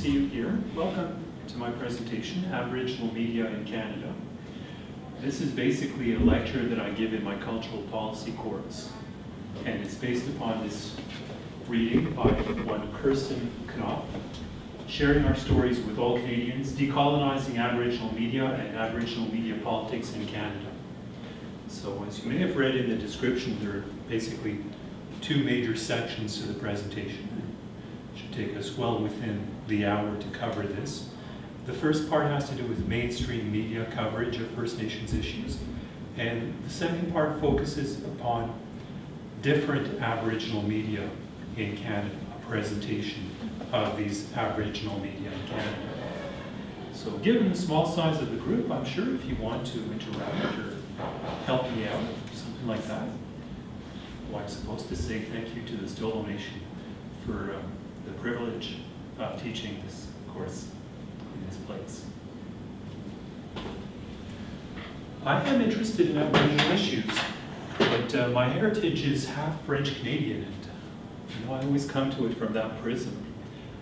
see you here. Welcome to my presentation, Aboriginal Media in Canada. This is basically a lecture that I give in my cultural policy course, and it's based upon this reading by one Kirsten Knopf, sharing our stories with all Canadians, decolonizing Aboriginal media and Aboriginal media politics in Canada. So as you may have read in the description, there are basically two major sections to the presentation. It should take us well within the hour to cover this. The first part has to do with mainstream media coverage of First Nations issues, and the second part focuses upon different Aboriginal media in Canada, a presentation of these Aboriginal media in Canada. So given the small size of the group, I'm sure if you want to interact or help me out, something like that, well, I'm supposed to say thank you to the Stoll Nation for the privilege of teaching this course in this place. I am interested in Aboriginal issues, but my heritage is half French Canadian, and I always come to it from that prism.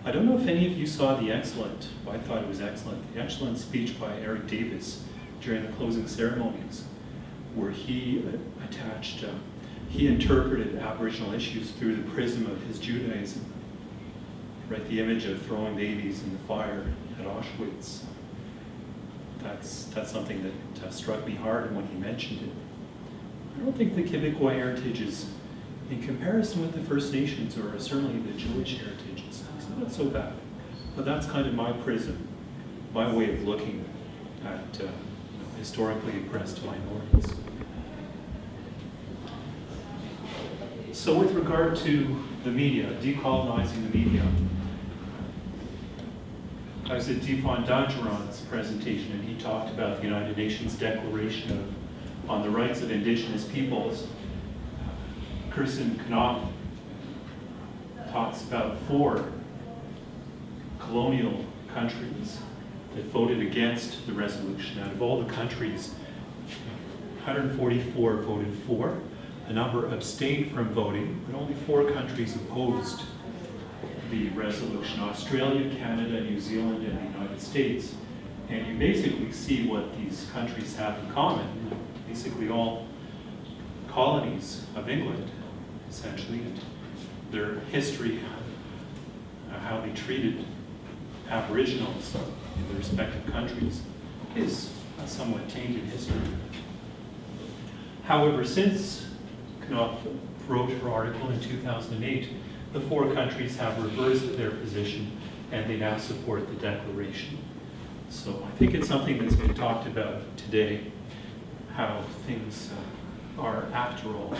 I don't know if any of you saw the excellent, well, I thought it was excellent, the excellent speech by Eric Davis during the closing ceremonies, where he he interpreted Aboriginal issues through the prism of his Judaism. Right, the image of throwing babies in the fire at Auschwitz. That's something that struck me hard when he mentioned it. I don't think the Quebecois heritage is, in comparison with the First Nations, or certainly the Jewish heritage, it's not so bad. But that's kind of my prism, my way of looking at historically oppressed minorities. So with regard to the media, decolonizing the media, I was at Difon Dangeron's presentation, and he talked about the United Nations Declaration on the Rights of Indigenous Peoples. Kirsten Knopf talks about 4 colonial countries that voted against the resolution. Out of all the countries, 144 voted for, a number abstained from voting, but only 4 countries opposed the resolution: Australia, Canada, New Zealand, and the United States. And you basically see what these countries have in common. Basically all colonies of England, essentially, and their history of how they treated Aboriginals in their respective countries is a somewhat tainted history. However, since Knopf wrote her article in 2008, the 4 countries have reversed their position and they now support the declaration. So I think it's something that's been talked about today, how things are, after all,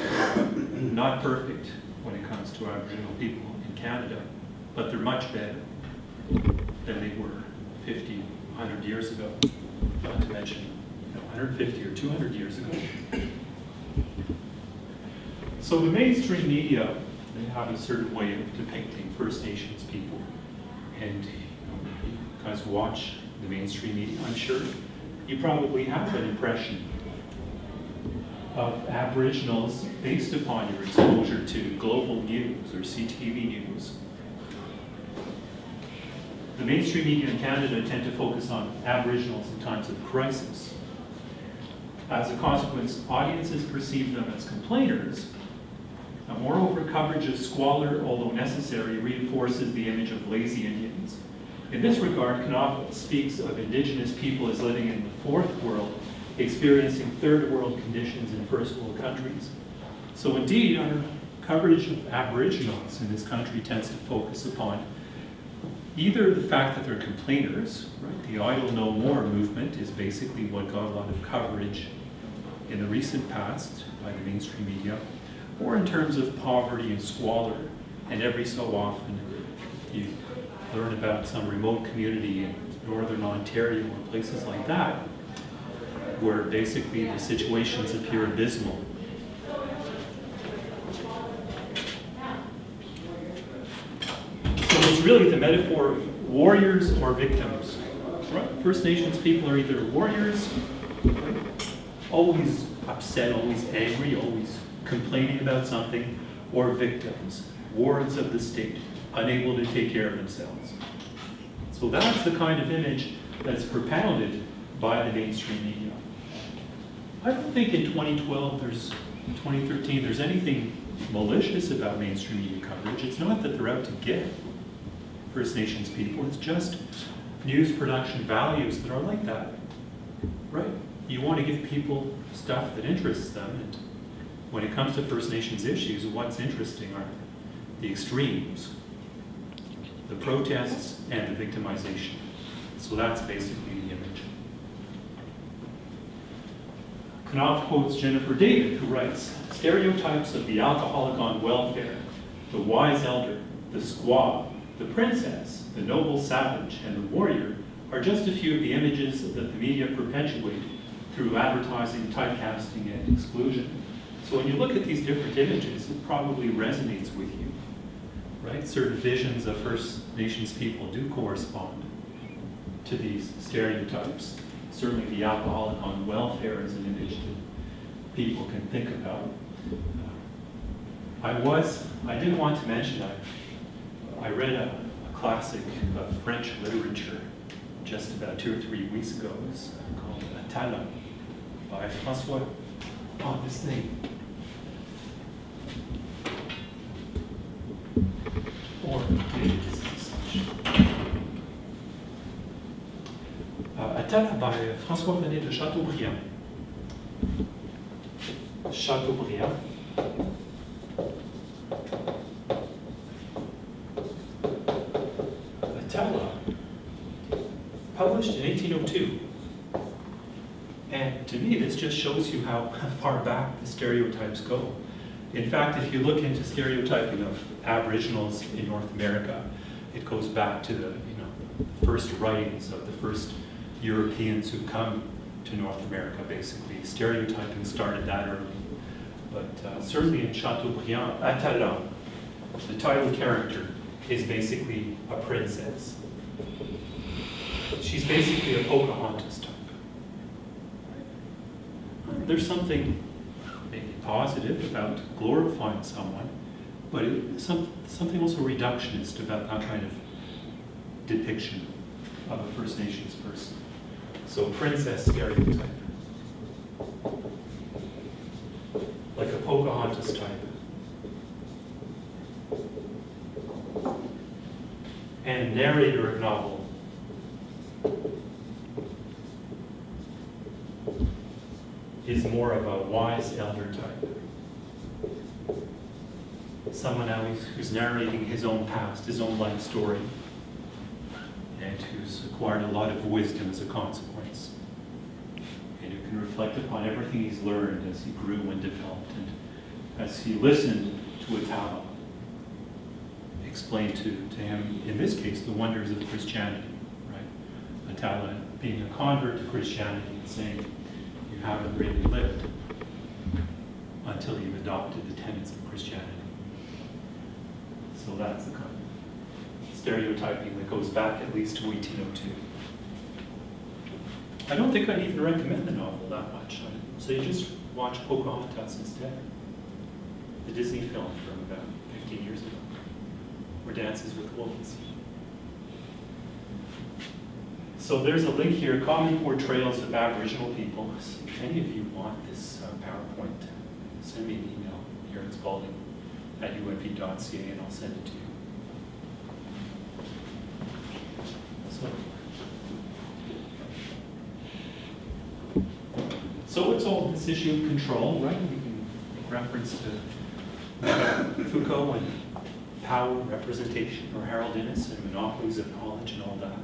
not perfect when it comes to Aboriginal people in Canada, but they're much better than they were 50, 100 years ago, not to mention 150 or 200 years ago. So the mainstream media, they have a certain way of depicting First Nations people. And you guys watch the mainstream media, I'm sure you probably have an impression of Aboriginals based upon your exposure to global news or CTV news. The mainstream media in Canada tend to focus on Aboriginals in times of crisis. As a consequence, audiences perceive them as complainers. Moreover, coverage of squalor, although necessary, reinforces the image of lazy Indians. In this regard, Knopf speaks of Indigenous people as living in the 4th world, experiencing 3rd world conditions in 1st world countries. So indeed, our coverage of Aboriginals in this country tends to focus upon either the fact that they're complainers, right? The Idle No More movement is basically what got a lot of coverage in the recent past by the mainstream media, or in terms of poverty and squalor. And every so often you learn about some remote community in northern Ontario or places like that, where basically the situations appear abysmal. So it's really the metaphor of warriors or victims. Right? First Nations people are either warriors, right? Always upset, always angry, always complaining about something, or victims, wards of the state, unable to take care of themselves. So that's the kind of image that's propounded by the mainstream media. I don't think in 2013, there's anything malicious about mainstream media coverage. It's not that they're out to get First Nations people, it's just news production values that are like that, right? You want to give people stuff that interests them, and when it comes to First Nations issues, what's interesting are the extremes, the protests, and the victimization. So that's basically the image. Knopf quotes Jennifer David, who writes, "Stereotypes of the alcoholic on welfare, the wise elder, the squaw, the princess, the noble savage, and the warrior are just a few of the images that the media perpetuate through advertising, typecasting, and exclusion." So when you look at these different images, it probably resonates with you, right? Certain visions of First Nations people do correspond to these stereotypes. Certainly the alcoholic on welfare is an image that people can think about. I did want to mention, I read a classic of French literature just about 2 or 3 weeks ago. It's called Atala by François. Oh, this thing. Or maybe this is such. Atala by François René de Chateaubriand. Chateaubriand. Atala, published in 1802. And to me, this just shows you how far back the stereotypes go. In fact, if you look into stereotyping of Aboriginals in North America, it goes back to the first writings of the first Europeans who come to North America, basically. Stereotyping started that early. But certainly in Chateaubriand, Atala, the title character is basically a princess. She's basically a Pocahontas type. There's something maybe positive about glorifying someone, but something also reductionist about that kind of depiction of a First Nations person. So princess stereotype. Like a Pocahontas type. And narrator of novel. Is more of a wise elder type. Someone who's narrating his own past, his own life story, and who's acquired a lot of wisdom as a consequence. And who can reflect upon everything he's learned as he grew and developed, and as he listened to Atala explain to him, in this case, the wonders of Christianity, right? Atala being a convert to Christianity and saying, you haven't really lived until you've adopted the tenets of Christianity. So that's the kind of stereotyping that goes back at least to 1802. I don't think I'd even recommend the novel that much. I'd say just watch Pocahontas instead. The Disney film from about 15 years ago, or Dances with Wolves. So there's a link here, Common Portrayals of Aboriginal People. So if any of you want this PowerPoint, send me an email, Aaron Spalding @ufe.ca, and I'll send it to you. So it's all this issue of control, right? We can make reference to Foucault and power, representation, or Harold Innis, and monopolies of knowledge and all that.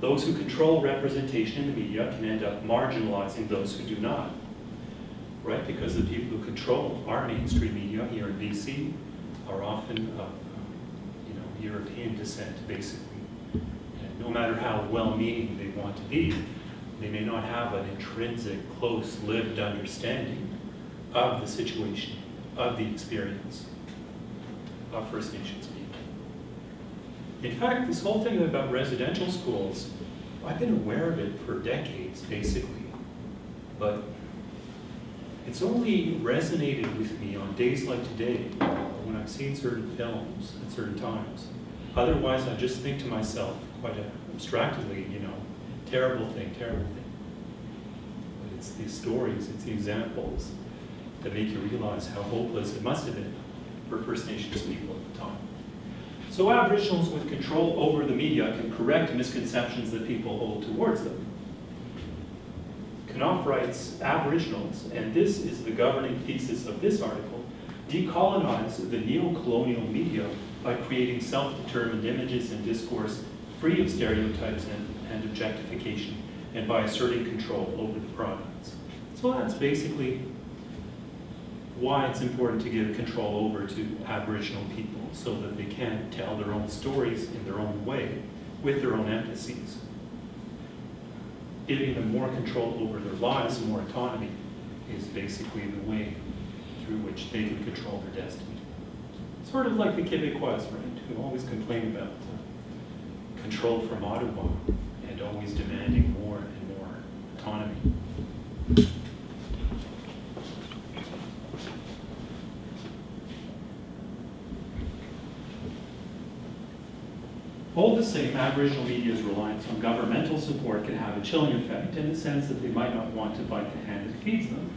Those who control representation in the media can end up marginalizing those who do not, right? Because the people who control our mainstream media here in BC are often of European descent, basically. And no matter how well-meaning they want to be, they may not have an intrinsic, close, lived understanding of the situation, of the experience of First Nations people. In fact, this whole thing about residential schools, I've been aware of it for decades, basically. But it's only resonated with me on days like today, when I've seen certain films at certain times Otherwise, I just think to myself, quite abstractedly, terrible thing. But it's these stories, it's the examples that make you realize how hopeless it must have been for First Nations people at the time. So Aboriginals with control over the media can correct misconceptions that people hold towards them. Knopf writes, Aboriginals, and this is the governing thesis of this article, decolonize the neo-colonial media by creating self-determined images and discourse free of stereotypes and objectification, and by asserting control over the products. So that's basically why it's important to give control over to Aboriginal people, so that they can tell their own stories in their own way, with their own emphases. Giving them more control over their lives and more autonomy is basically the way through which they can control their destiny. Sort of like the Québécois, right, who always complain about control from Ottawa and always demanding more and more autonomy. All the same, Aboriginal media's reliance on governmental support can have a chilling effect in the sense that they might not want to bite the hand that feeds them.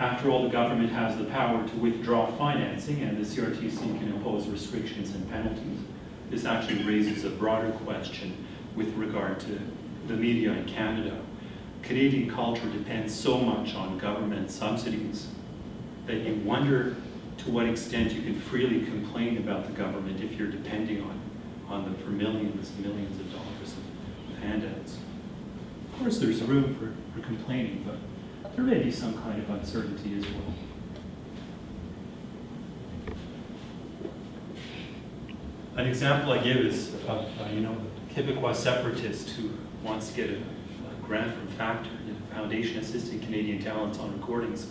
After all, the government has the power to withdraw financing, and the CRTC can impose restrictions and penalties. This actually raises a broader question with regard to the media in Canada. Canadian culture depends so much on government subsidies that you wonder to what extent you can freely complain about the government if you're depending on them for millions and millions of dollars of handouts. Of course, there's room for complaining, but there may be some kind of uncertainty as well. An example I give is of the Québécois separatist who wants to get a grant from Factor, the foundation assisting Canadian talents on recordings,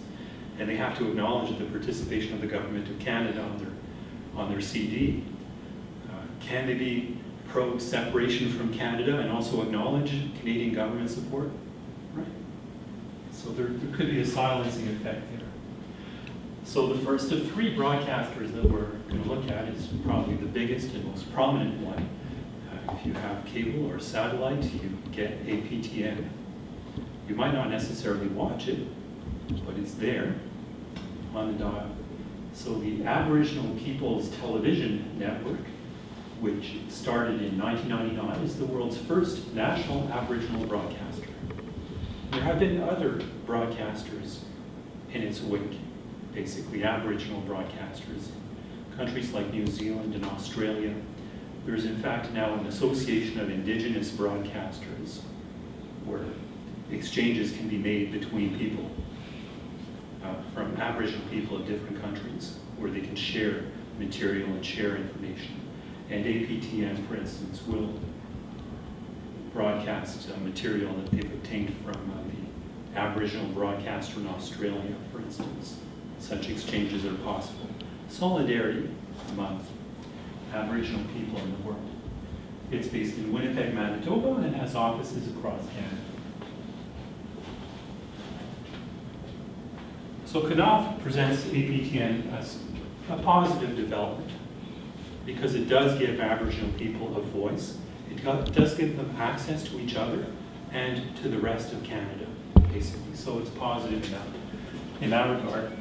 and they have to acknowledge the participation of the Government of Canada on their CD. Can they be pro-separation from Canada and also acknowledge Canadian government support? Right. So there could be a silencing effect there. So the first of three broadcasters that we're going to look at is probably the biggest and most prominent one. If you have cable or satellite, you get APTN. You might not necessarily watch it, but it's there on the dial. So the Aboriginal People's Television Network, which started in 1999, is the world's first national Aboriginal broadcaster. There have been other broadcasters in its wake, basically Aboriginal broadcasters. Countries like New Zealand and Australia. There's in fact now an association of Indigenous broadcasters where exchanges can be made between people from Aboriginal people of different countries where they can share material and share information. And APTN, for instance, will broadcast material that they've obtained from the Aboriginal broadcaster in Australia, for instance. Such exchanges are possible. Solidarity among Aboriginal people in the world. It's based in Winnipeg, Manitoba, and has offices across Canada. So Knopf presents APTN as a positive development because it does give Aboriginal people a voice. It does give them access to each other and to the rest of Canada, basically. So it's positive in that regard.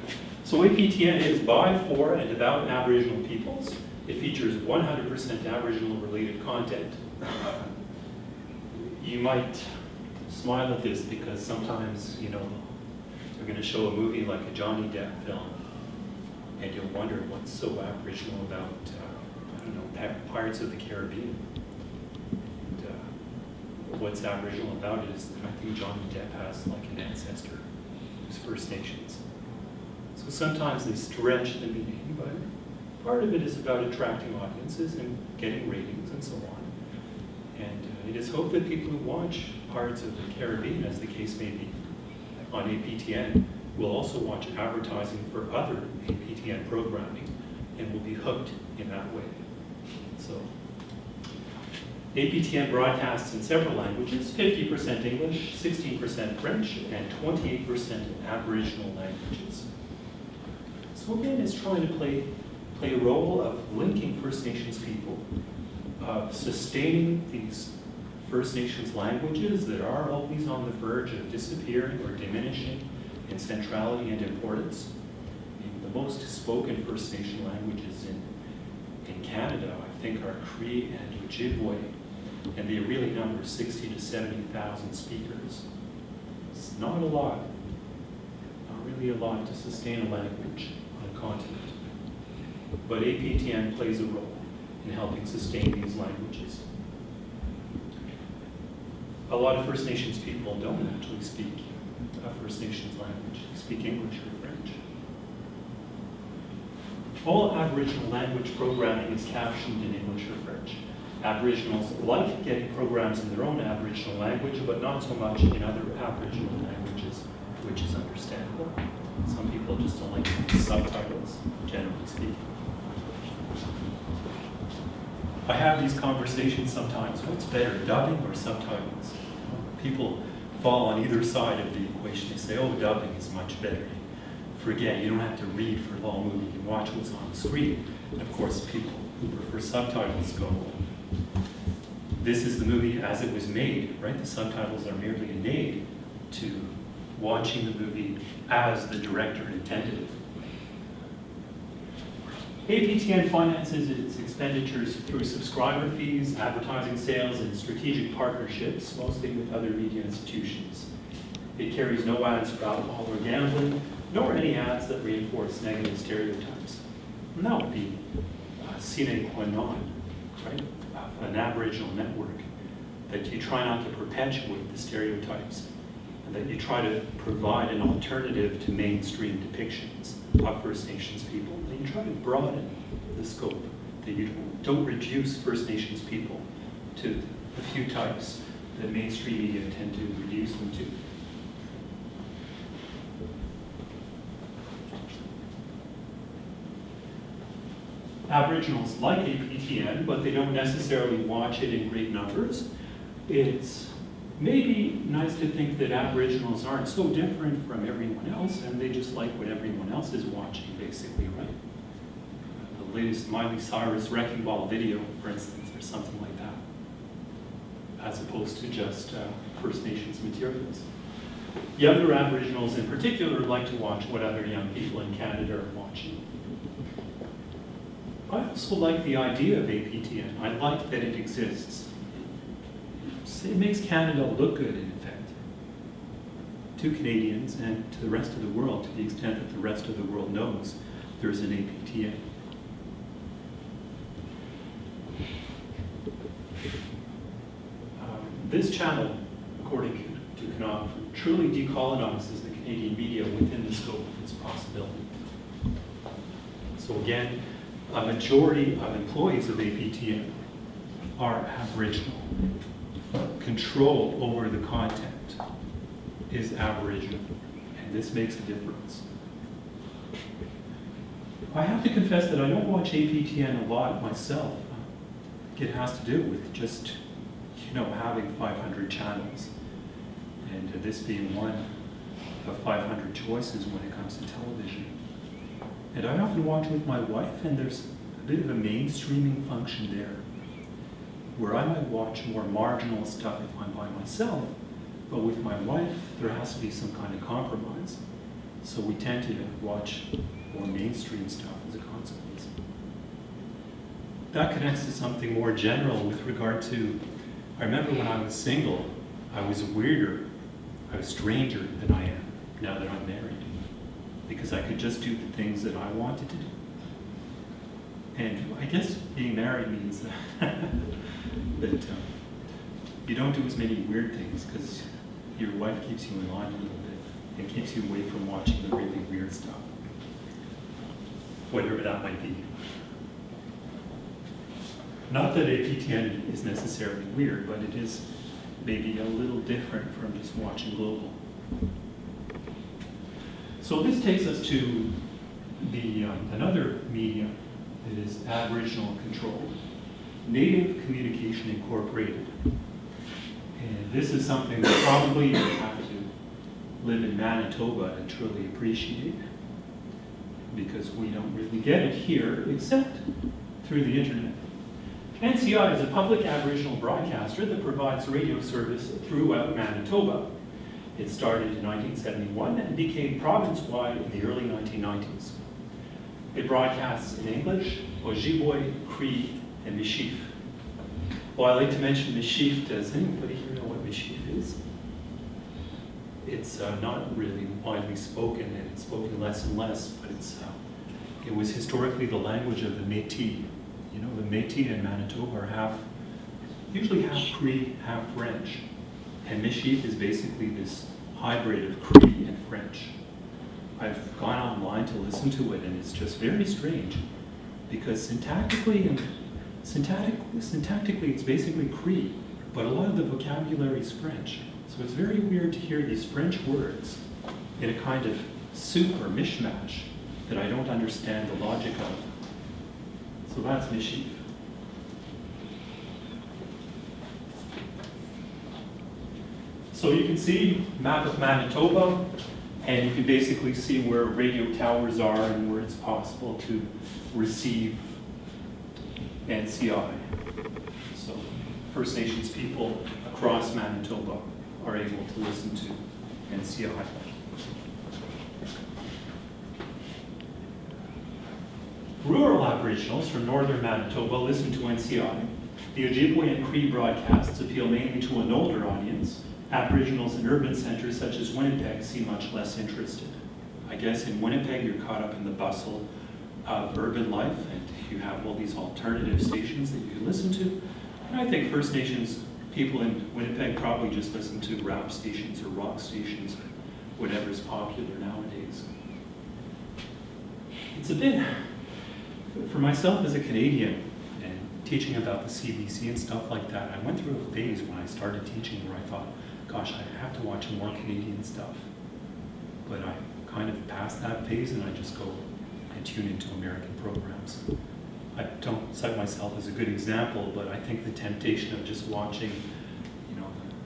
So APTN is by, for, and about Aboriginal peoples. It features 100% Aboriginal-related content. You might smile at this because sometimes, they're going to show a movie like a Johnny Depp film, and you'll wonder what's so Aboriginal about, Pirates of the Caribbean. And what's Aboriginal about it is that I think Johnny Depp has like an ancestor who's First Nations. So sometimes they stretch the meaning, but part of it is about attracting audiences and getting ratings and so on. And it is hoped that people who watch Pirates of the Caribbean, as the case may be, on APTN, will also watch advertising for other APTN programming and will be hooked in that way. So APTN broadcasts in several languages, 50% English, 16% French, and 28% Aboriginal languages. So again, it's trying to play a role of linking First Nations people of sustaining these First Nations languages that are always on the verge of disappearing or diminishing in centrality and importance. I mean, the most spoken First Nation languages in Canada, I think, are Cree and Ojibwe, and they really number 60 to 70,000 speakers. It's not a lot, not really a lot to sustain a language on a continent. But APTN plays a role in helping sustain these languages. A lot of First Nations people don't actually speak a First Nations language. They speak English or French. All Aboriginal language programming is captioned in English or French. Aboriginals like getting programs in their own Aboriginal language, but not so much in other Aboriginal languages, which is understandable. Some people just don't like subtitles, generally speaking. I have these conversations sometimes. What's better, dubbing or subtitles? People fall on either side of the equation. They say, oh, dubbing is much better. Forget, you don't have to read for a long movie. You can watch what's on the screen. And of course, people who prefer subtitles go, this is the movie as it was made, right? The subtitles are merely an aid to watching the movie as the director intended it. APTN finances its expenditures through subscriber fees, advertising sales, and strategic partnerships, mostly with other media institutions. It carries no ads for alcohol or gambling, nor any ads that reinforce negative stereotypes. And that would be sine qua non, right? An Aboriginal network, that you try not to perpetuate the stereotypes, and that you try to provide an alternative to mainstream depictions of First Nations people. That you try to broaden the scope, that you don't reduce First Nations people to the few types that mainstream media tend to reduce them to. Aboriginals like APTN, but they don't necessarily watch it in great numbers. It's maybe nice to think that Aboriginals aren't so different from everyone else, and they just like what everyone else is watching, basically, right? The latest Miley Cyrus Wrecking Ball video, for instance, or something like that, as opposed to just First Nations materials. Younger Aboriginals in particular like to watch what other young people in Canada are watching. I also like the idea of APTN. I like that it exists. It makes Canada look good, in effect, to Canadians and to the rest of the world, to the extent that the rest of the world knows there's an APTN. This channel, according to Knopf, truly decolonizes the Canadian media within the scope of its possibility. So again, a majority of employees of APTN are Aboriginal. Control over the content is Aboriginal, and this makes a difference. I have to confess that I don't watch APTN a lot myself. It has to do with just, having 500 channels, and this being one of 500 choices when it comes to television. And I often watch with my wife, and there's a bit of a mainstreaming function there, where I might watch more marginal stuff if I'm by myself, but with my wife, there has to be some kind of compromise. So we tend to watch more mainstream stuff as a consequence. That connects to something more general with regard to, I remember when I was single, I was weirder, I was stranger than I am now that I'm married, because I could just do the things that I wanted to do. And I guess being married means that you don't do as many weird things, because your wife keeps you in line a little bit and keeps you away from watching the really weird stuff, whatever that might be. Not that APTN is necessarily weird, but it is maybe a little different from just watching Global. So this takes us to the another media that is Aboriginal controlled, Native Communication Incorporated. And this is something that probably you have to live in Manitoba to truly appreciate, because we don't really get it here except through the internet. NCI is a public Aboriginal broadcaster that provides radio service throughout Manitoba. It started in 1971 and became province-wide in the early 1990s. It broadcasts in English, Ojibwe, Cree, and Michif. Well, I like to mention Michif. Does anybody here know what Michif is? It's not really widely spoken, and it's spoken less and less, but it was historically the language of the Métis. You know, the Métis in Manitoba are usually half Cree, half French. And Michif is basically this hybrid of Cree and French. I've gone online to listen to it, and it's just very strange, because syntactically it's basically Cree, but a lot of the vocabulary is French. So it's very weird to hear these French words in a kind of soup or mishmash that I don't understand the logic of. So that's Michif. So you can see map of Manitoba, and you can basically see where radio towers are and where it's possible to receive NCI. So First Nations people across Manitoba are able to listen to NCI. Rural Aboriginals from northern Manitoba listen to NCI. The Ojibwe and Cree broadcasts appeal mainly to an older audience. Aboriginals in urban centers such as Winnipeg seem much less interested. I guess in Winnipeg you're caught up in the bustle of urban life, and you have all these alternative stations that you can listen to. And I think First Nations people in Winnipeg probably just listen to rap stations or rock stations or whatever's popular nowadays. It's a bit, for myself as a Canadian and teaching about the CBC and stuff like that, I went through a phase when I started teaching where I thought, gosh, I have to watch more Canadian stuff. But I kind of passed that phase and I just go and tune into American programs. I don't cite myself as a good example, but I think the temptation of just watching,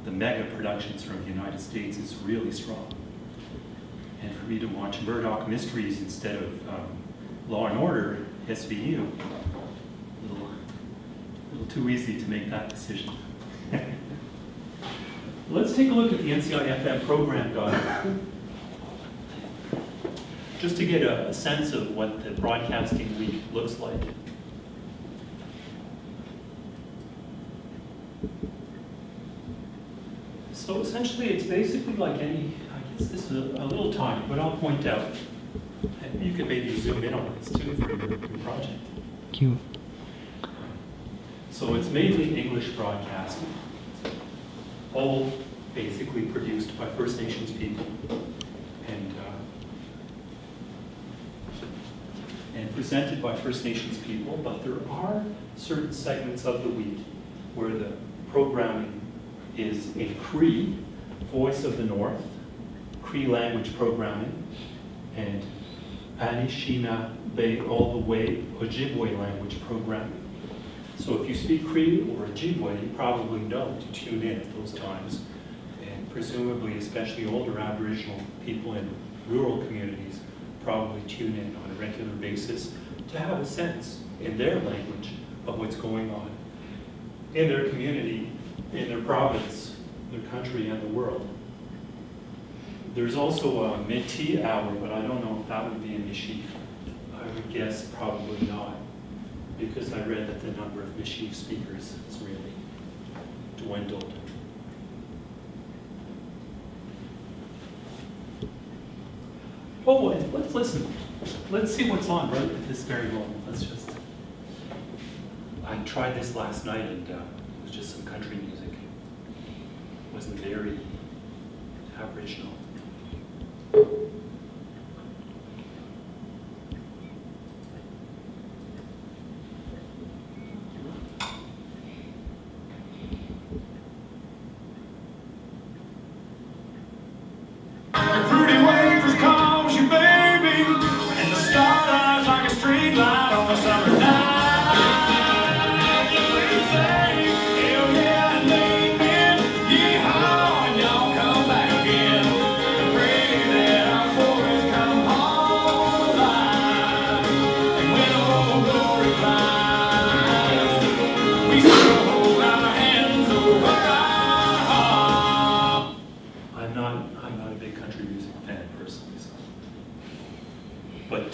the mega productions from the United States is really strong. And for me to watch Murdoch Mysteries instead of Law and Order, SVU, a little too easy to make that decision. Let's take a look at the NCI-FM program guide, just to get a sense of what the broadcasting week looks like. So essentially it's basically like any, I guess this is a little tiny, but I'll point out, and you can maybe zoom in on this too for your project. Thank you. So it's mainly English broadcasting, all basically produced by First Nations people and presented by First Nations people, but there are certain segments of the week where the programming is in Cree, Voice of the North, Cree language programming, and Anishinaabe all the way Ojibwe language programming. So if you speak Cree or Ojibwe, you probably know to tune in at those times. And presumably, especially older Aboriginal people in rural communities probably tune in on a regular basis to have a sense in their language of what's going on in their community, in their province, their country, and the world. There's also a Métis hour, but I don't know if that would be in Michif. I would guess probably not, because I read that the number of Michif speakers has really dwindled. Oh, and let's listen. Let's see what's on right at this very moment. I tried this last night, and it was just some country music. It wasn't very Aboriginal.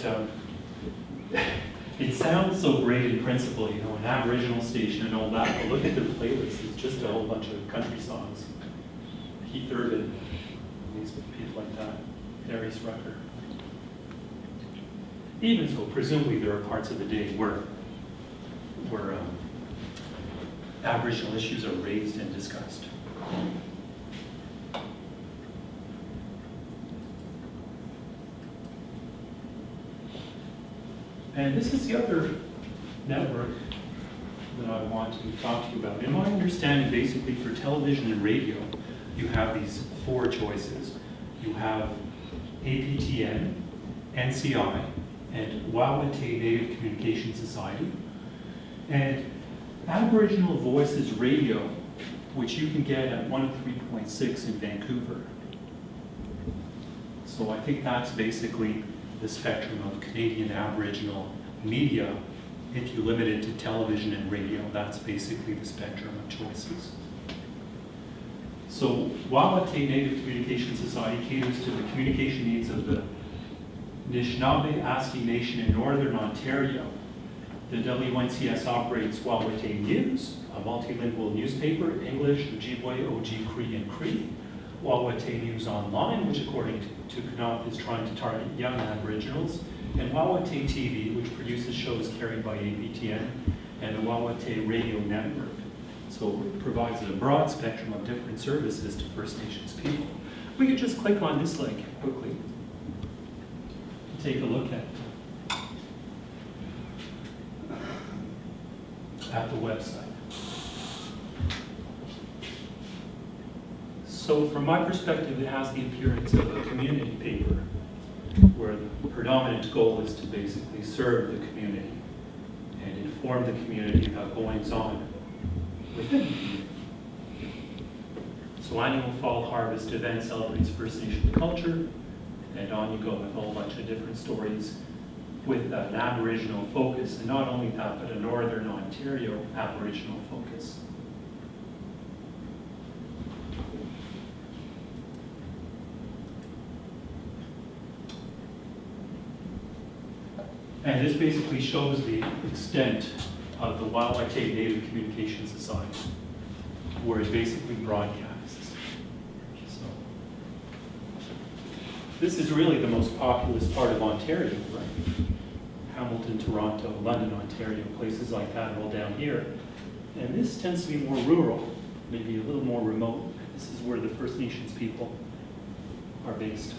but it sounds so great in principle, you know, an Aboriginal station and all that, but look at their playlist, it's just a whole bunch of country songs. Keith Urban, these people like that, Darius Rucker. Even so, presumably there are parts of the day where Aboriginal issues are raised and discussed. And this is the other network that I want to talk to you about. In my understanding, basically for television and radio, you have these four choices. You have APTN, NCI, and Wawatay Native Communication Society. And Aboriginal Voices Radio, which you can get at 103.6 in Vancouver. So I think that's basically the spectrum of Canadian Aboriginal media. If you limit it to television and radio, that's basically the spectrum of choices. So Wawatay Native Communication Society caters to the communication needs of the Anishinaabe Aski Nation in Northern Ontario. The WNCS operates Wawatay News, a multilingual newspaper, English, Ojibwe, Oji, Cree, and Cree. Wawatay News Online, which according to Knopf is trying to target young Aboriginals, and Wawatay TV, which produces shows carried by APTN, and the Wawatay Radio Network. So it provides a broad spectrum of different services to First Nations people. We could just click on this link quickly and take a look at the website. So from my perspective, it has the appearance of a community paper where the predominant goal is to basically serve the community and inform the community about goings on within the community. So annual fall harvest event celebrates First Nation culture, and on you go with a whole bunch of different stories with an Aboriginal focus, and not only that, but a Northern Ontario Aboriginal focus. And this basically shows the extent of the Wawatay Native Communication Society, where it basically broadcasts. So, this is really the most populous part of Ontario, right? Hamilton, Toronto, London, Ontario, places like that are all down here. And this tends to be more rural, maybe a little more remote. This is where the First Nations people are based.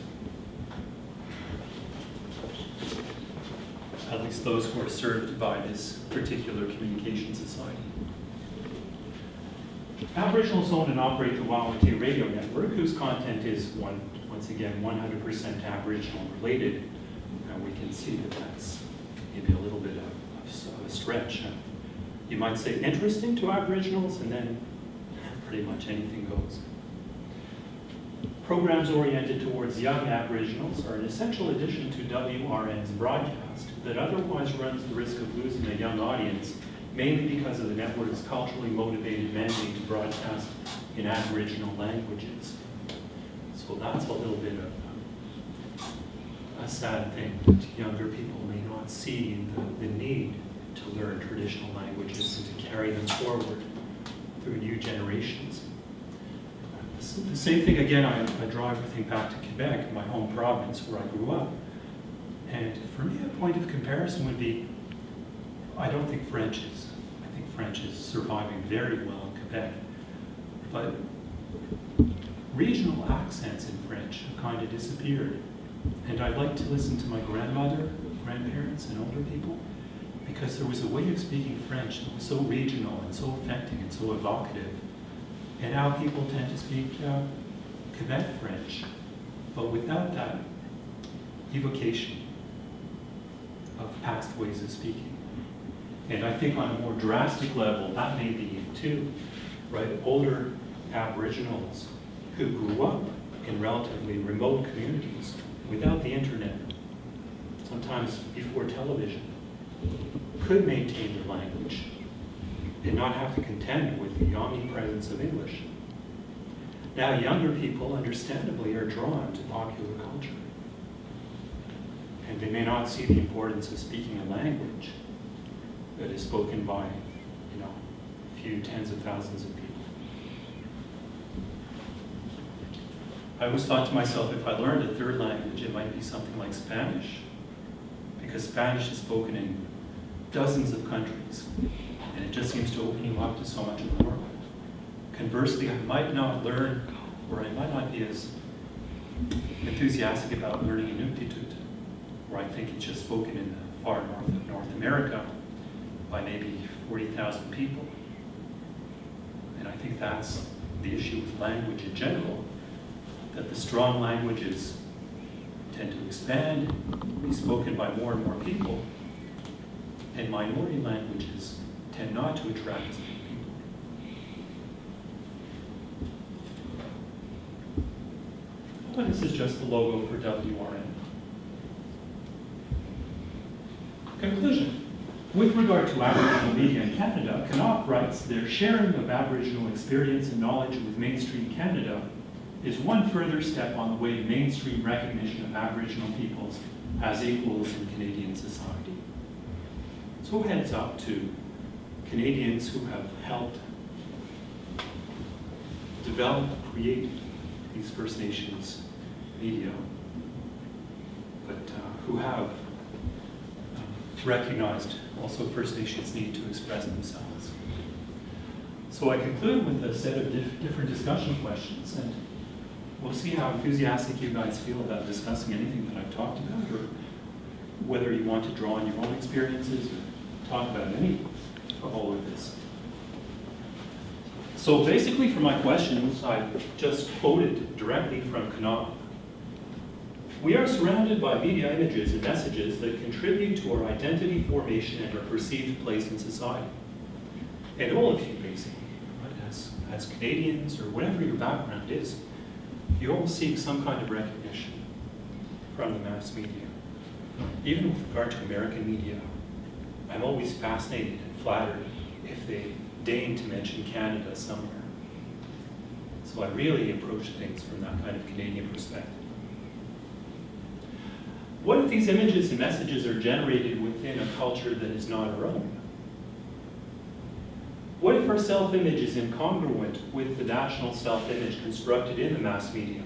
At least those who are served by this particular communication society. Aboriginals own and operate the Wawatay Radio Network, whose content is, once again, 100% Aboriginal related. And we can see that that's maybe a little bit of a stretch. You might say interesting to Aboriginals, and then pretty much anything goes. Programs oriented towards young Aboriginals are an essential addition to WRN's broadcast that otherwise runs the risk of losing a young audience, mainly because of the network's culturally motivated mandate to broadcast in Aboriginal languages. So that's a little bit of a sad thing that younger people may not see the need to learn traditional languages and to carry them forward through new generations. The same thing again, I draw everything back to Quebec, my home province where I grew up. And for me, a point of comparison would be, I don't think French is. I think French is surviving very well in Quebec. But regional accents in French have kind of disappeared. And I'd like to listen to my grandmother, grandparents, and older people, because there was a way of speaking French that was so regional and so affecting and so evocative. And now people tend to speak Quebec French, but without that evocation of past ways of speaking. And I think on a more drastic level, that may be it too, right? Older Aboriginals who grew up in relatively remote communities without the internet, sometimes before television, could maintain their language and not have to contend with the omnipresence of English. Now, younger people, understandably, are drawn to popular culture. And they may not see the importance of speaking a language that is spoken by, a few tens of thousands of people. I always thought to myself, if I learned a third language, it might be something like Spanish, because Spanish is spoken in dozens of countries, and it just seems to open you up to so much of the world. Conversely, I might not learn, or I might not be as enthusiastic about learning Inuktitut, where I think it's just spoken in the far north of North America by maybe 40,000 people. And I think that's the issue with language in general, that the strong languages tend to expand, be spoken by more and more people, and minority languages tend not to attract as many people. But this is just the logo for WRN. Conclusion. With regard to Aboriginal media in Canada, Knopf writes, their sharing of Aboriginal experience and knowledge with mainstream Canada is one further step on the way to mainstream recognition of Aboriginal peoples as equals in Canadian society. So heads up to Canadians who have helped develop, create these First Nations media, but who have recognized also First Nations' need to express themselves. So I conclude with a set of different discussion questions, and we'll see how enthusiastic you guys feel about discussing anything that I've talked about, or whether you want to draw on your own experiences or talk about any of all of this. So basically for my questions, I've just quoted directly from Knopf. We are surrounded by media images and messages that contribute to our identity formation and our perceived place in society. And all of you, basically, right, as Canadians or whatever your background is, you all seek some kind of recognition from the mass media. Even with regard to American media, I'm always fascinated and flattered if they deign to mention Canada somewhere. So I really approach things from that kind of Canadian perspective. What if these images and messages are generated within a culture that is not our own? What if our self-image is incongruent with the national self-image constructed in the mass media?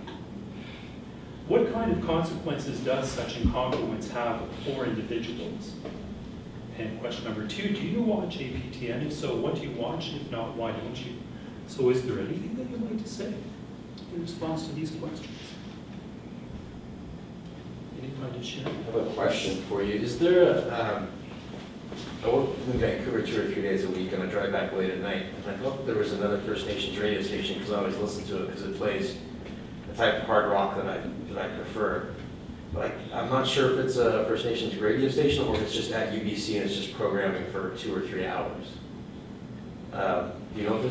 What kind of consequences does such incongruence have for individuals? And question number 2, do you watch APTN? If so, what do you watch? If not, why don't you? So is there anything that you'd like to say in response to these questions? Anybody to share? I have a question for you. Is there I work in Vancouver 2 or 3 days a week, and I drive back late at night. And I thought there was another First Nations radio station, because I always listen to it because it plays the type of hard rock that I prefer. But I'm not sure if it's a First Nations radio station or if it's just at UBC and it's just programming for 2 or 3 hours. Do you know if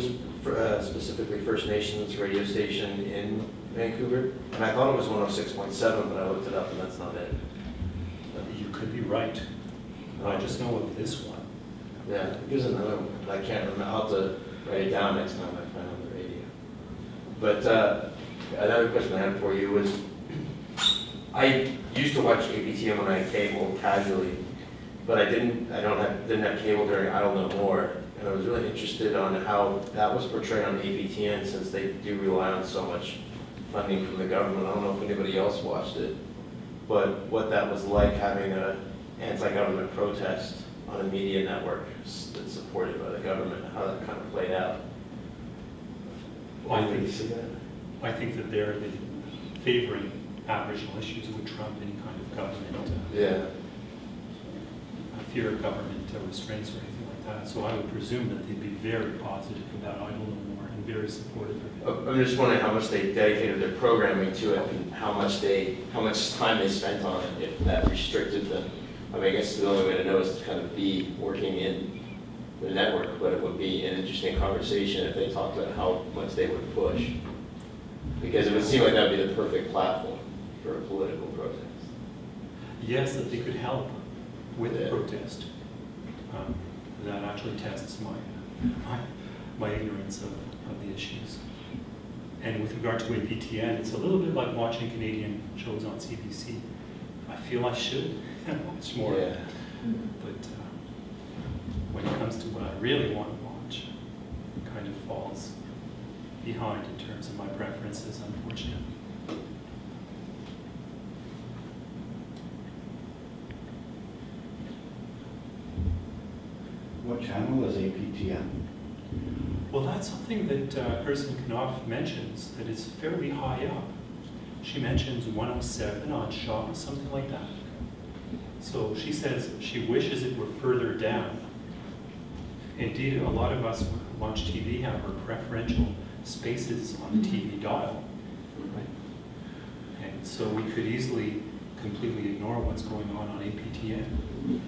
there's specifically First Nations radio station in Vancouver? And I thought it was 106.7, but I looked it up and that's not it. You could be right. I just know of this one. Yeah, there's another one, but I can't remember. I'll have to write it down next time I find on the radio. But another question I had for you was, I used to watch APTN when I had cable casually, but I didn't have cable during Idle No More, and I was really interested on how that was portrayed on APTN, since they do rely on so much funding from the government. I don't know if anybody else watched it, but what that was like having a anti-government protest on a media network that's supported by the government, how that kind of played out. I think that they're favoring Aboriginal issues would trump any kind of government fear of government restraints or anything like that. So I would presume that they'd be very positive about Idle No More and very supportive of it. I'm just wondering how much they dedicated their programming to it and how much time they spent on it, if that restricted them. I mean, I guess the only way to know is to kind of be working in the network, but it would be an interesting conversation if they talked about how much they would push. Because it would seem like that would be the perfect platform for a political protest. Yes, that they could help with the protest. That actually tests my ignorance of the issues. And with regard to APTN, it's a little bit like watching Canadian shows on CBC. I feel I should watch more. Yeah. But when it comes to what I really want to watch, it kind of falls behind in terms of my preferences, unfortunately. What channel is APTN? Well, that's something that Person Knopf mentions, that it's fairly high up. She mentions 107 on Shaw, something like that. So she says she wishes it were further down. Indeed, a lot of us who watch TV have our preferential spaces on the TV dial. Right? And so we could easily completely ignore what's going on APTN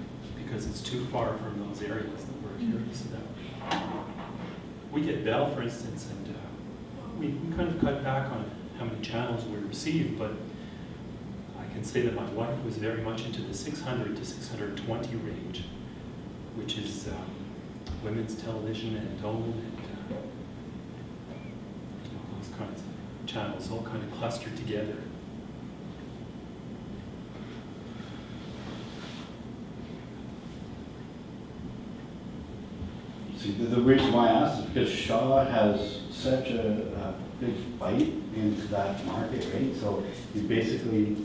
because it's too far from those areas that we're curious about. We get Bell, for instance, and we kind of cut back on how many channels we receive, but I can say that my wife was very much into the 600 to 620 range, which is women's television and Dome and those kinds of channels all kind of clustered together. See, the reason why I asked is because Shaw has such a big bite into that market, right? So you basically,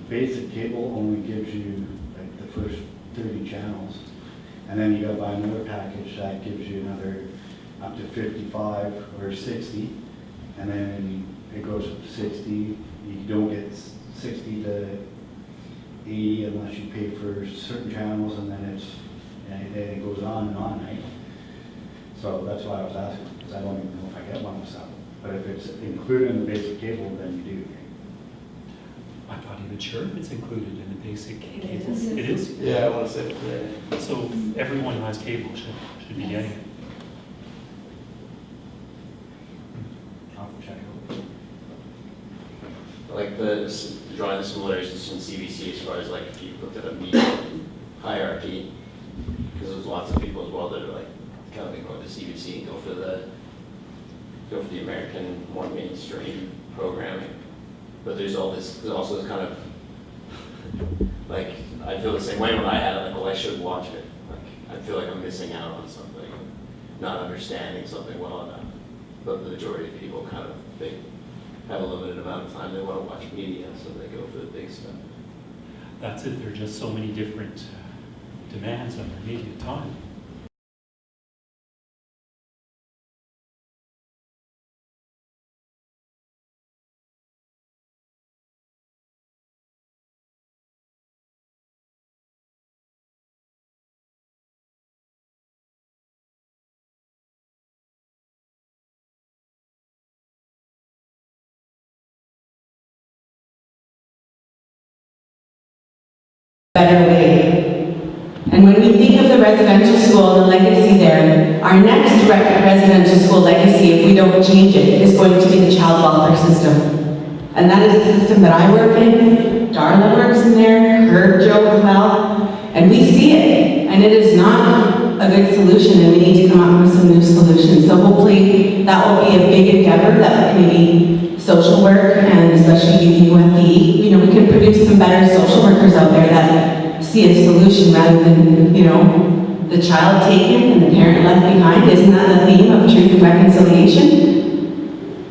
basic cable only gives you like the first 30 channels. And then you gotta buy another package that gives you another up to 55 or 60. And then it goes up to 60. You don't get 60 to 80 unless you pay for certain channels, and then it goes on and on, right? So that's why I was asking, because I don't even know if I get 107. But if it's included in the basic cable, then you do. I'm not even sure if it's included in the basic cable. is. It is? Yeah, I want to say, yeah. So everyone who has cable should be getting it. I'll check it out. Like drawing the similarities from CBC as far as like if you looked at a media hierarchy, because there's lots of people as well that are like kind of going to CBC and go for the American more mainstream programming. But there's also this kind of like I feel the same way when I had it, like, well, I should watch it. Like I feel like I'm missing out on something, not understanding something well enough. But the majority of people kind of they have a limited amount of time they want to watch media, so they go for the big stuff. That's it. There are just so many different demands on their media time. Better way. And when we think of the residential school and the legacy there, our next residential school legacy, if we don't change it, is going to be the child welfare system. And that is the system that I work in, Darla works in there, Herb, Joe as well, and we see it. And it is not a good solution, and we need to come up with some new solutions. So hopefully that will be a big endeavor that maybe social work and especially UFE, we can produce some better social workers out there that see a solution rather than, the child taken and the parent left behind. Isn't that the theme of truth and reconciliation?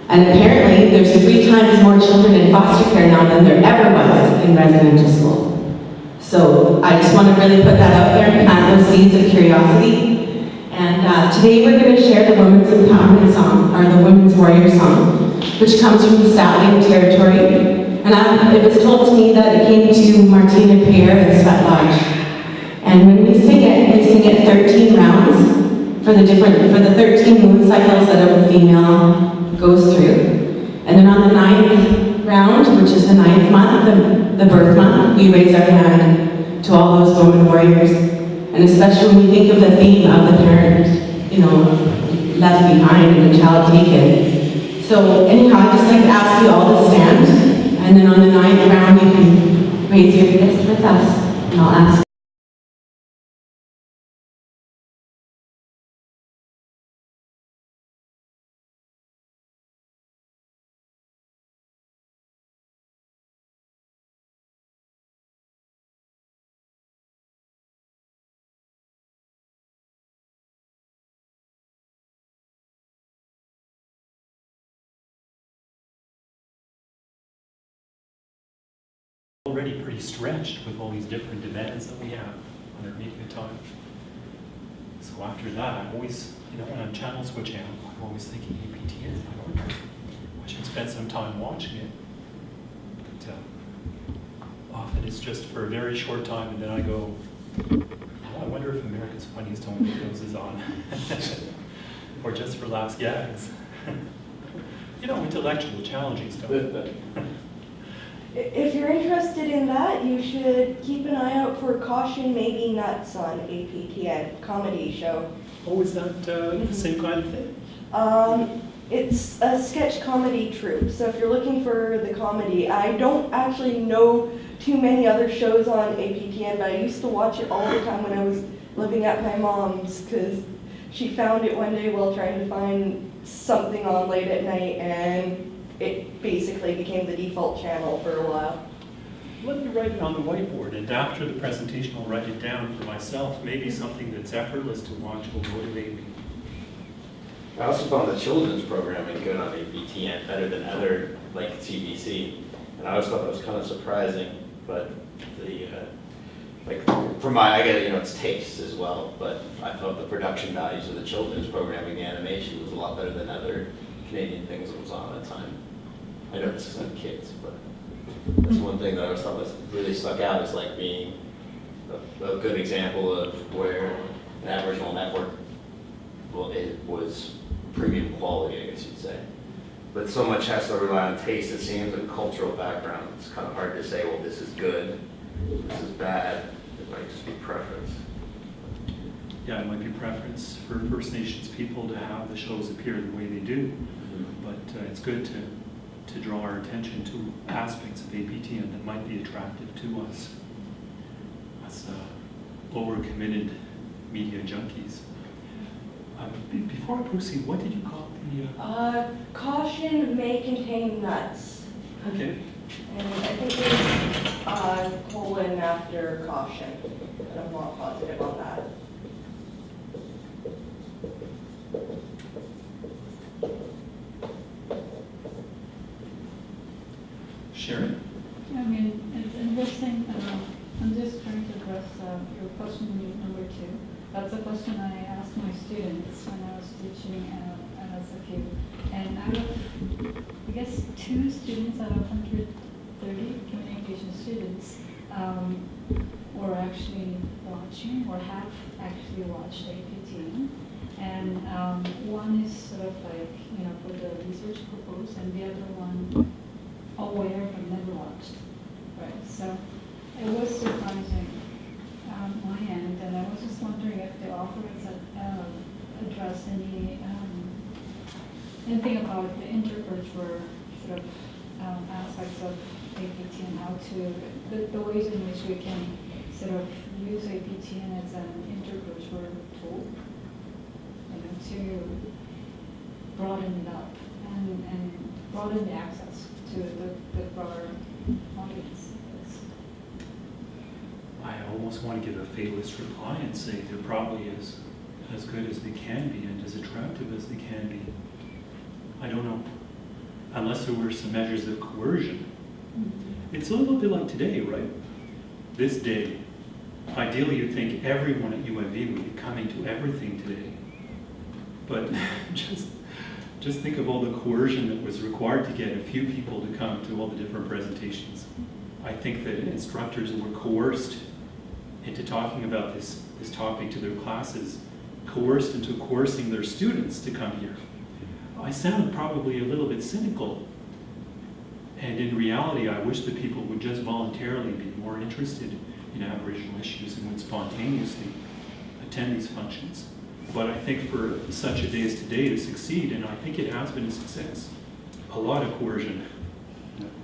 And apparently there's 3 times more children in foster care now than there ever was in residential school. So I just want to really put that out there and plant those seeds of curiosity. And today we're going to share the Women's Empowerment Song, or the Women's Warrior Song, which comes from the Statling territory. And it was told to me that it came to Martina Pierre and Svet Lodge. And when we sing it 13 rounds for the 13 moon cycles that a female goes through. And then on the 9th round, which is the 9th month, the birth month, we raise our hand to all those women warriors. And especially when we think of the theme of the parent, left behind and the child taken. So anyhow, I'd just like to ask you all to stand, and then on the 9th round, you can raise your fist with us, and I'll ask. already pretty stretched with all these different demands that we have on our media time. So after that, I'm always, when I'm channel switching, I'm always thinking APTN. I wonder, I should spend some time watching it. But often it's just for a very short time, and then I go, I wonder if America's Funniest Home Videos is on. Or just for laughs, gags. Intellectual, challenging stuff. If you're interested in that, you should keep an eye out for Caution Maybe Nuts on APTN, comedy show. Oh, is that the same kind of thing? It's a sketch comedy troupe, so if you're looking for the comedy, I don't actually know too many other shows on APTN, but I used to watch it all the time when I was living at my mom's, because she found it one day while trying to find something on late at night, and it basically became the default channel for a while. Let me write it on the whiteboard, and after the presentation, I'll write it down for myself. Maybe something that's effortless to watch will motivate me. I also found the children's programming good on APTN, better than other, like CBC. And I always thought that was kind of surprising, but I get it's taste as well, but I thought the production values of the children's programming animation was a lot better than other Canadian things that was on at the time. I know this isn't kids, but that's one thing that I always thought was really stuck out as like being a good example of where an Aboriginal network, well, it was premium quality, I guess you'd say. But so much has to rely on taste, it seems, and cultural background. It's kind of hard to say, well, this is good, this is bad. It might just be preference. Yeah, it might be preference for First Nations people to have the shows appear the way they do, but it's good to draw our attention to aspects of APTN that might be attractive to us as lower committed media junkies. Before I proceed, what did you call the... Caution may contain nuts. Okay. And I think there's colon after caution, but I'm not positive on that. Sharon? I mean, it's interesting. I'm just trying to address your question number 2. That's a question I asked my students when I was teaching as a kid. And out of, I guess, 2 students out of 130 communication students were actually watching or have actually watched APTN. And one is sort of like, for the research purpose, and the other one aware but never watched. Right? So it was surprising on my end, and I was just wondering if the authors addressed anything about the intercultural sort of aspects of APT and how to, the ways in which we can sort of use APTN as an intercultural tool, to broaden it up and broaden the access to the broader audience. I almost want to give a fatalist reply and say they're probably as good as they can be and as attractive as they can be. I don't know. Unless there were some measures of coercion. Mm-hmm. It's a little bit like today, right? This day. Ideally, you'd think everyone at UNV would be coming to everything today. But just think of all the coercion that was required to get a few people to come to all the different presentations. I think that instructors were coerced into talking about this topic to their classes, coerced into coercing their students to come here. I sound probably a little bit cynical, and in reality, I wish that people would just voluntarily be more interested in Aboriginal issues and would spontaneously attend these functions. But I think for such a day as today to succeed, and I think it has been a success, a lot of coercion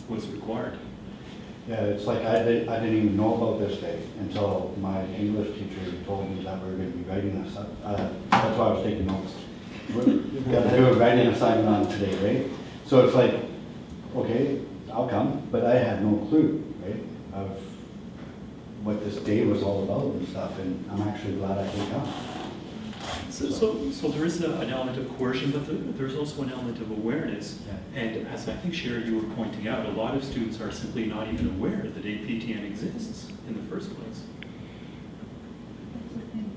was required. Yeah, it's like I didn't even know about this day until my English teacher told me that we were going to be writing this. That's why I was taking notes. We've got to do a writing assignment on today, right? So it's like, okay, I'll come, but I had no clue, right, of what this day was all about and stuff, and I'm actually glad I could come. So there is an element of coercion, but there's also an element of awareness. Yeah. And as I think, Sherry, you were pointing out, a lot of students are simply not even aware that APTN exists in the first place. That's the thing.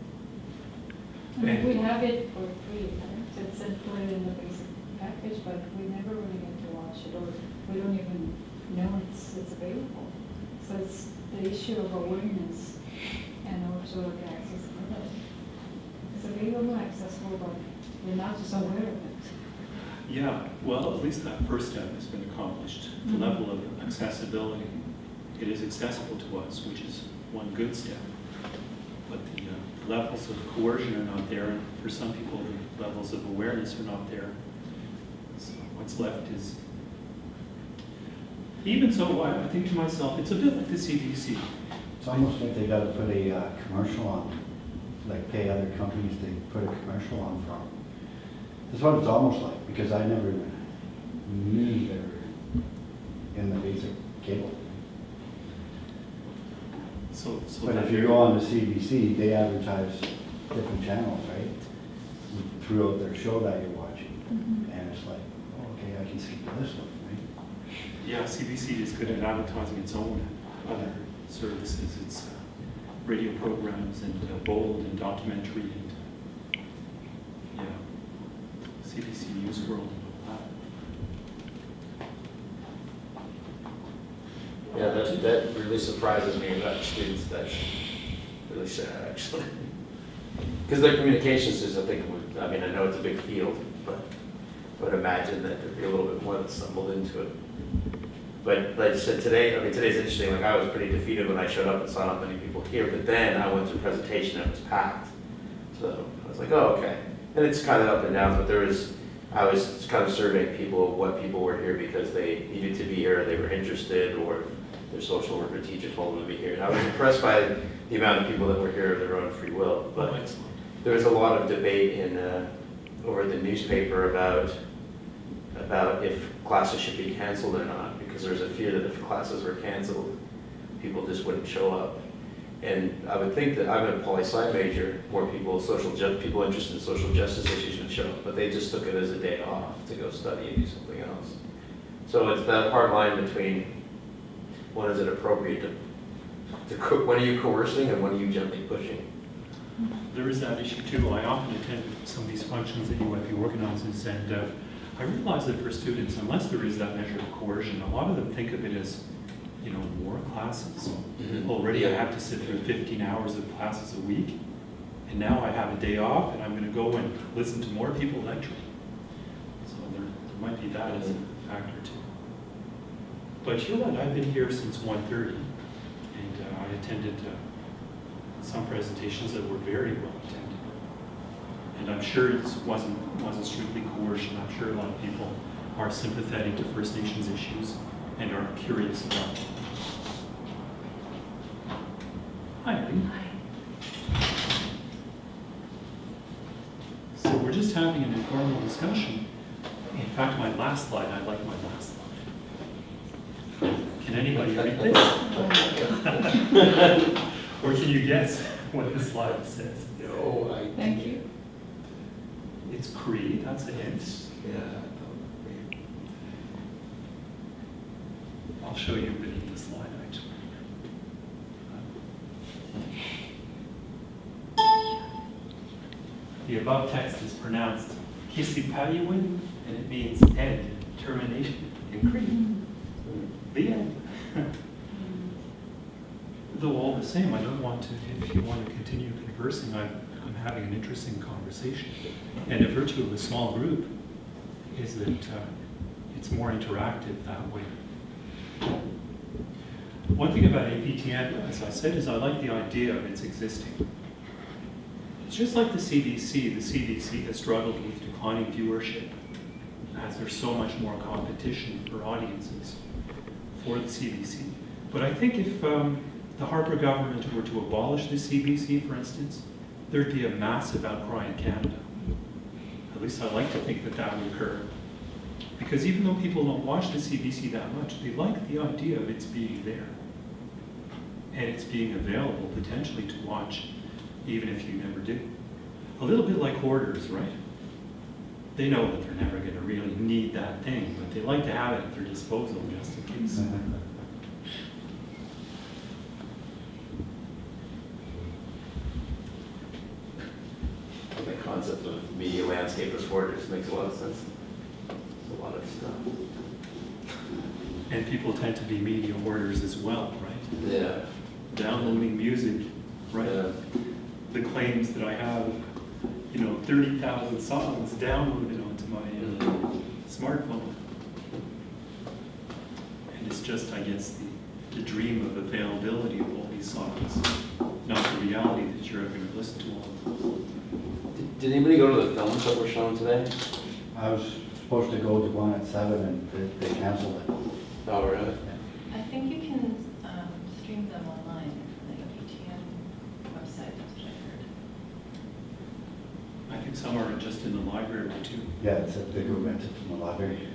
I mean, we have it for free, right? So it's included in the basic package, but we never really get to watch it, or we don't even know it's available. So it's the issue of awareness and also the accessibility. It's available, accessible, but we're not just aware of it. Yeah, well, at least that first step has been accomplished. The Mhm. level of accessibility, it is accessible to us, which is one good step. But the levels of coercion are not there, and for some people, the levels of awareness are not there. So what's left is, even so, I think to myself, it's a bit like the CBC. It's almost like they gotta put a commercial on, like pay other companies to put a commercial on from. That's what it's almost like, because I never knew they were in the basic cable. So But that if you go on to CBC, they advertise different channels, right? Throughout their show that you're watching. Mhm. And it's like, oh, okay, I can skip to this one, right? Yeah, CBC is good at advertising its own other services. It's radio programs and bold and documentary and, yeah, CBC News World and all that. Yeah, that really surprises me about students. That's really sad, actually. Because their communications is, I think, I mean, I know it's a big field, but I would imagine that there'd be a little bit more that stumbled into it. But like I said, today, I mean, today's interesting. Like, I was pretty defeated when I showed up and saw not many people here, but then I went to a presentation and it was packed. So I was like, oh, okay. And it's kind of up and down, but I was kind of surveying people, what people were here because they needed to be here, they were interested, or their social worker teacher told them to be here. And I was impressed by the amount of people that were here of their own free will. But Excellent. there was a lot of debate over the newspaper about if classes should be canceled or not, because there's a fear that if classes were canceled, people just wouldn't show up. And I would think that I'm a poli-sci major, more people, people interested in social justice issues would show up, but they just took it as a day off to go study and do something else. So it's that hard line between when is it appropriate when are you coercing and when are you gently pushing? There is that issue too. I often attend some of these functions that UFU organizes, and I realize that for students, unless there is that measure of coercion, a lot of them think of it as, you know, more classes. Mhm. Already I have to sit through 15 hours of classes a week, and now I have a day off, and I'm going to go and listen to more people lecturing. So there might be that as a factor too. But you're right, I've been here since 1:30, and I attended some presentations that were very well attended. And I'm sure it wasn't strictly coercion. I'm sure a lot of people are sympathetic to First Nations issues and are curious about them. Hi, Eileen. So we're just having an informal discussion. In fact, my last slide, I like my last slide. Can anybody read this? Or can you guess what the slide says? No, Thank you. It's Cree, that's a hint. Yeah. I'll show you beneath the slide, actually. The above text is pronounced Kisipayuin, and it means end, termination in Cree. The end. Though all the same, I don't want to, if you want to continue conversing, I'm having an interesting conversation. And a virtue of a small group is that it's more interactive that way. One thing about APTN, as I said, is I like the idea of its existing. It's just like the CBC has struggled with declining viewership as there's so much more competition for audiences for the CBC. But I think if the Harper government were to abolish the CBC, for instance, there'd be a massive outcry in Canada. At least I like to think that that would occur. Because even though people don't watch the CBC that much, they like the idea of its being there. And it's being available potentially to watch, even if you never do. a little bit like hoarders, right? They know that they're never going to really need that thing, but they like to have it at their disposal just in case. The concept of media landscape as hoarders makes a lot of sense. There's a lot of stuff. And people tend to be media hoarders as well, right? Yeah. Downloading music, right? Yeah. The claims that I have, 30,000 songs downloaded onto my smartphone. And it's just, I guess, the dream of availability of all these songs, not the reality that you're ever going to listen to all. Did anybody go to the films that were shown today? I was supposed to go to one at 7 and they canceled it. Oh, really? I think you can stream them online from the APTN website, that's what I heard. I think some are just in the library too. Yeah, it's a big event from the library.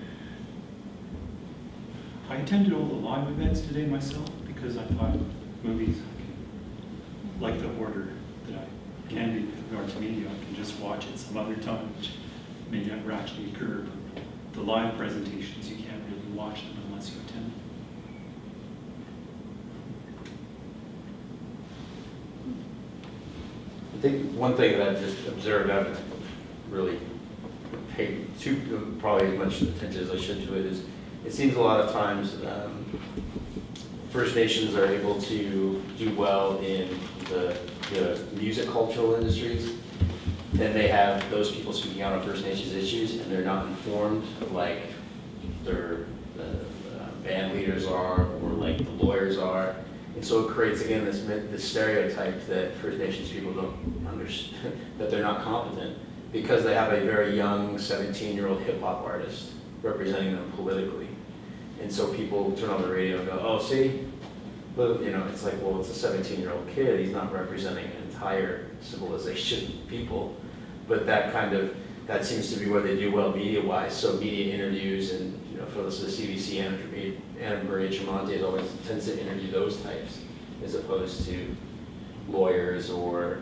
I attended all the live events today myself because I thought movies, like The Hoarder, that I can be with regard to media, I can just watch it some other time, which may never actually occur. The live presentations, you can't really watch them unless you attend. I think one thing that I've just observed, I haven't really paid probably as much attention as I should to it, is it seems a lot of times First Nations are able to do well in the music cultural industries. Then they have those people speaking out on First Nations issues, and they're not informed like their band leaders are, or like the lawyers are. And so it creates, again, this stereotype that First Nations people don't understand, that they're not competent, because they have a very young 17-year-old hip-hop artist representing them politically. And so people turn on the radio and go, oh, see? But, it's like, well, it's a 17-year-old kid. He's not representing an entire civilization of people. But that seems to be where they do well media-wise. So media interviews, and for the CBC, Anna Maria Tremonti always tends to interview those types, as opposed to lawyers or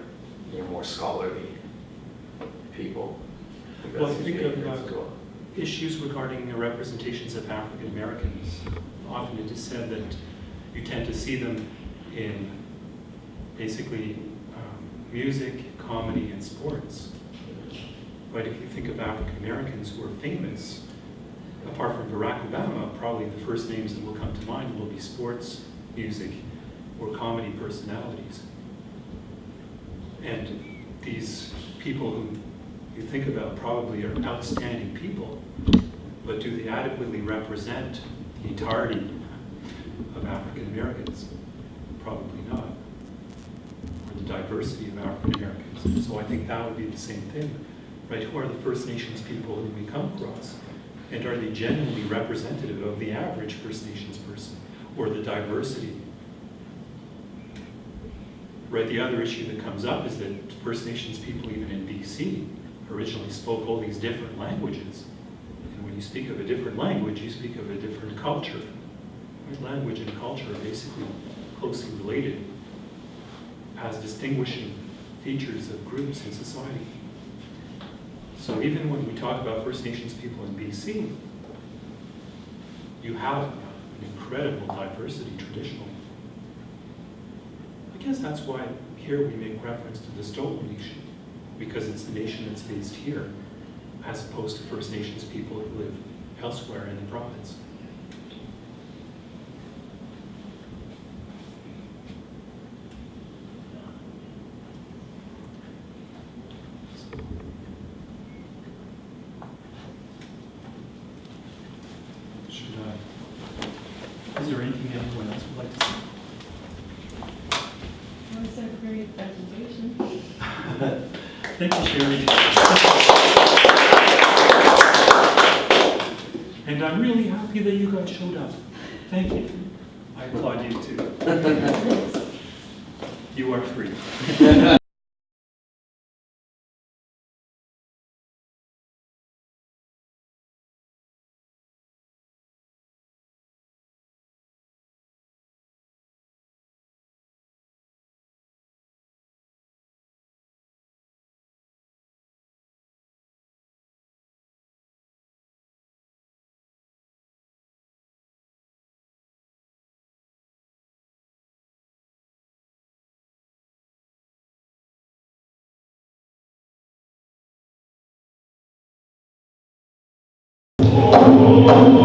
more scholarly people. Well, I think of issues regarding the representations of African Americans. Often it is said that you tend to see them in basically music, comedy, and sports. But if you think of African Americans who are famous, apart from Barack Obama, probably the first names that will come to mind will be sports, music, or comedy personalities. And these people who you think about probably are outstanding people, but do they adequately represent the entirety of African Americans? Probably not. Or the diversity of African Americans. So I think that would be the same thing, right? Who are the First Nations people who we come across? And are they genuinely representative of the average First Nations person, or the diversity? Right, the other issue that comes up is that First Nations people, even in BC, originally spoke all these different languages. And when you speak of a different language, you speak of a different culture. Right? Language and culture are basically closely related as distinguishing features of groups in society. So even when we talk about First Nations people in BC, you have an incredible diversity traditionally. I guess that's why here we make reference to the Stolen Nation, because it's the nation that's based here, as opposed to First Nations people who live elsewhere in the province. Is there anything anyone else would like to say? Well, it's a great presentation. Thank you, Sherry. And I'm really happy that you guys showed up. Thank you. I applaud you too. You are free. Oh,